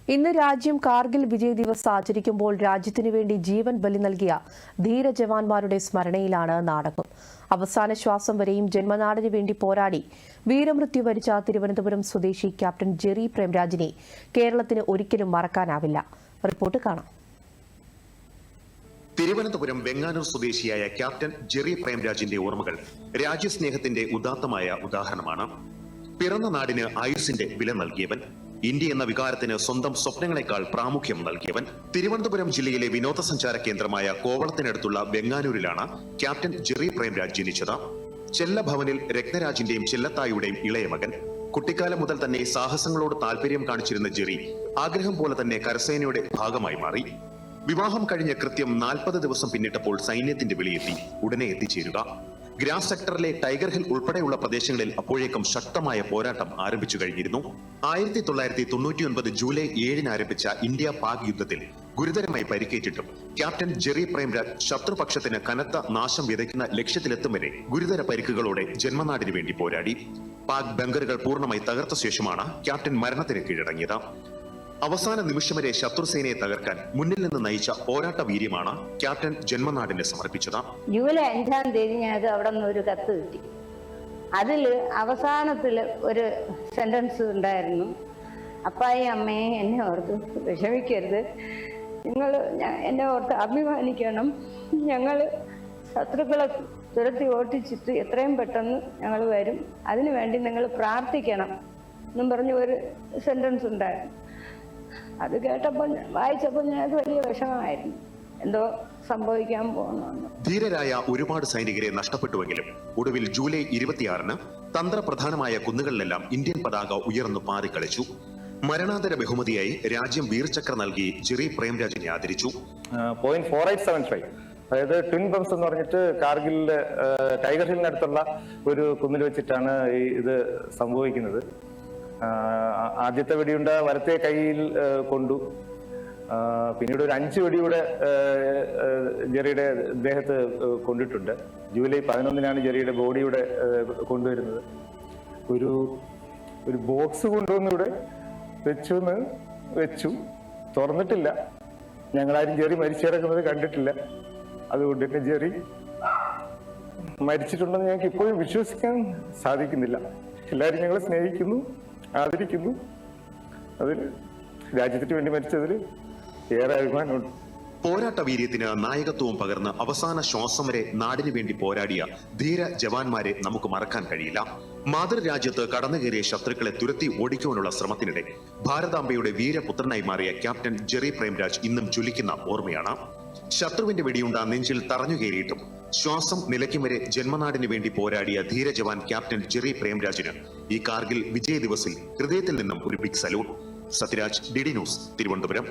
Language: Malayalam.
ഇന്ന് രാജ്യം കാർഗിൽ വിജയ് ദിവസ് ആചരിക്കുമ്പോൾ രാജ്യത്തിനു വേണ്ടി ജീവൻ ബലി നൽകിയ ധീര ജവാന്മാരുടെ സ്മരണയിലാണ് നാടകം. അവസാന ശ്വാസം വരെയും ജന്മനാടിനു വേണ്ടി പോരാടി വീരമൃത്യു വരിച്ച തിരുവനന്തപുരം സ്വദേശി ക്യാപ്റ്റൻ ജെറി പ്രേംരാജിനെ കേരളത്തിന് ഒരിക്കലും മറക്കാനാവില്ല. റിപ്പോർട്ട് കാണാം. തിരുവനന്തപുരം വെങ്ങാനൂർ സ്വദേശിയായ ക്യാപ്റ്റൻ ജെറി പ്രേംരാജിന്റെ ഓർമ്മകൾ രാജ്യസ്നേഹത്തിന്റെ ഉദാത്തമായ ഉദാഹരണമാണ്. പിറന്ന നാടിന് ആയുസിന്റെ വില നൽകിയവൻ, ഇന്ത്യ എന്ന വികാരത്തിന് സ്വന്തം സ്വപ്നങ്ങളെക്കാൾ പ്രാമുഖ്യം നൽകിയവൻ. തിരുവനന്തപുരം ജില്ലയിലെ വിനോദസഞ്ചാര കേന്ദ്രമായ കോവളത്തിനടുത്തുള്ള വെങ്ങാനൂരിലാണ് ക്യാപ്റ്റൻ ജെറി പ്രേംരാജ് ജനിച്ചത്. ചെല്ലഭവനിൽ രത്നരാജിന്റെയും ചെല്ലത്തായുടെയും ഇളയ മകൻ. കുട്ടിക്കാലം മുതൽ തന്നെ സാഹസങ്ങളോട് താല്പര്യം കാണിച്ചിരുന്ന ജെറി ആഗ്രഹം പോലെ തന്നെ കരസേനയുടെ ഭാഗമായി മാറി. വിവാഹം കഴിഞ്ഞ കൃത്യം 40 ദിവസം പിന്നിട്ടപ്പോൾ സൈന്യത്തിന്റെ വിളിയെത്തി. ഉടനെ എത്തിച്ചേരുക. ഗ്രാസ് സെക്ടറിലെ ടൈഗർ ഹിൽ ഉൾപ്പെടെയുള്ള പ്രദേശങ്ങളിൽ അപ്പോഴേക്കും ശക്തമായ പോരാട്ടം ആരംഭിച്ചു കഴിഞ്ഞിരുന്നു. 1999 ജൂലൈ 7 ആരംഭിച്ച ഇന്ത്യ പാക് യുദ്ധത്തിൽ ഗുരുതരമായി പരിക്കേറ്റിട്ടും ക്യാപ്റ്റൻ ജെറി പ്രേംരാജ് ശത്രുപക്ഷത്തിന് കനത്ത നാശം വിതയ്ക്കുന്ന ലക്ഷ്യത്തിലെത്തും വരെ ഗുരുതര പരിക്കുകളോടെ ജന്മനാടിനു വേണ്ടി പോരാടി. പാക് ബങ്കറുകൾ പൂർണ്ണമായി തകർത്ത ശേഷമാണ് ക്യാപ്റ്റൻ മരണത്തിന് കീഴടങ്ങിയത്. അവസാന നിമിഷം വരെ ശത്രുസേനയെ തകർക്കാൻ മുന്നിൽ നിന്ന് നയിച്ച പോരാട്ട വീര്യമാണ് ക്യാപ്റ്റൻ ജന്മനാടിനെ സമർപ്പിച്ചത്. ജൂലൈ 5-ാം തീയതി ഞാൻ അവിടെ നിന്ന് ഒരു കത്ത് കിട്ടി. അതില് അവസാനത്തില് ഒരു സെന്റൻസ് ഉണ്ടായിരുന്നു: അപ്പായി അമ്മയെ എന്നെ ഓർത്ത് വിഷമിക്കരുത്, നിങ്ങൾ എന്നെ ഓർത്ത് അഭിമാനിക്കണം, ഞങ്ങൾ ശത്രുക്കളെ തുരത്തി ഓട്ടിച്ചിട്ട് എത്രയും പെട്ടെന്ന് ഞങ്ങൾ വരും, അതിനു വേണ്ടി നിങ്ങൾ പ്രാർത്ഥിക്കണം എന്നും പറഞ്ഞ് ഒരു സെന്റൻസ് ഉണ്ടായിരുന്നു. അത് കേട്ടപ്പോൾ വായിച്ചപ്പോൾ ഞങ്ങൾക്ക് വലിയ വിഷമമായിരുന്നു, എന്തോ സംഭവിക്കാൻ പോകുന്നു. ധീരരായ ഒരുപാട് സൈനികരെ നഷ്ടപ്പെട്ടുവെങ്കിലും ഒടുവിൽ ജൂലൈ 26-ന് തന്ത്രപ്രധാനമായ കുന്നുകളിലെല്ലാം ഇന്ത്യൻ പതാക ഉയർന്നു പാറിക്കളിച്ചു. മരണാന്തര ബഹുമതിയായി രാജ്യം വീർചക്ര നൽകി ജെറി പ്രേംരാജിനെ ആദരിച്ചു. 0.4875, അതായത് ട്വിൻ ബംസ് എന്ന് പറഞ്ഞിട്ട് കാർഗിലിലെ ടൈഗർ ഹിലിനടുത്തുള്ള ഒരു കുന്നിൽ വെച്ചിട്ടാണ് ഇത് സംഭവിക്കുന്നത്. ആദ്യത്തെ വെടിയുണ്ട വലത്തെ കൈയിൽ കൊണ്ടു. പിന്നീട് ഒരു 5 വെടിയുടെ ജെറിയുടെ ദേഹത്ത് കൊണ്ടിട്ടുണ്ട്. ജൂലൈ 11-നാണ് ജെറിയുടെ ബോഡിയുടെ കൊണ്ടുവരുന്നത്. ഒരു ബോക്സ് കൊണ്ടുവന്നിവിടെ വെച്ചു തുറന്നിട്ടില്ല. ഞങ്ങളാരും ജെറി മരിച്ചു കിടക്കുന്നത് കണ്ടിട്ടില്ല. അതുകൊണ്ട് തന്നെ ജെറി മരിച്ചിട്ടുണ്ടെന്ന് ഞങ്ങൾക്ക് ഇപ്പോഴും വിശ്വസിക്കാൻ സാധിക്കുന്നില്ല. എല്ലാവരും ഞങ്ങളെ സ്നേഹിക്കുന്നു, ആദരിക്കുന്നു. അതിൽ രാജ്യത്തിന് വേണ്ടി മരിച്ചതിൽ ഏറെ അഭിമാനമുണ്ട്. പോരാട്ട വീര്യത്തിന് നായകത്വവും പകർന്ന് അവസാന ശ്വാസം വരെ നാടിനു വേണ്ടി പോരാടിയ ധീര ജവാന്മാരെ നമുക്ക് മറക്കാൻ കഴിയില്ല. മാതൃരാജ്യത്ത് കടന്നുകയറിയ ശത്രുക്കളെ തുരത്തി ഓടിക്കുവാനുള്ള ശ്രമത്തിനിടെ ഭാരതാംബയുടെ വീരപുത്രനായി മാറിയ ക്യാപ്റ്റൻ ജെറി പ്രേംരാജ് ഇന്നും ജ്വലിക്കുന്ന ഓർമ്മയാണ്. ശത്രുവിന്റെ വെടിയുണ്ട നെഞ്ചിൽ തറഞ്ഞു കയറിയിട്ടും ശ്വാസം നിലയ്ക്കും വരെ ജന്മനാടിനു വേണ്ടി പോരാടിയ ധീര ജവാൻ ക്യാപ്റ്റൻ ജെറി പ്രേംരാജിന് ഈ കാർഗിൽ വിജയ് ദിവസിൽ ഹൃദയത്തിൽ നിന്നും ഒരു big salute. Sathyaraj, DD news, Thiruvananthapuram.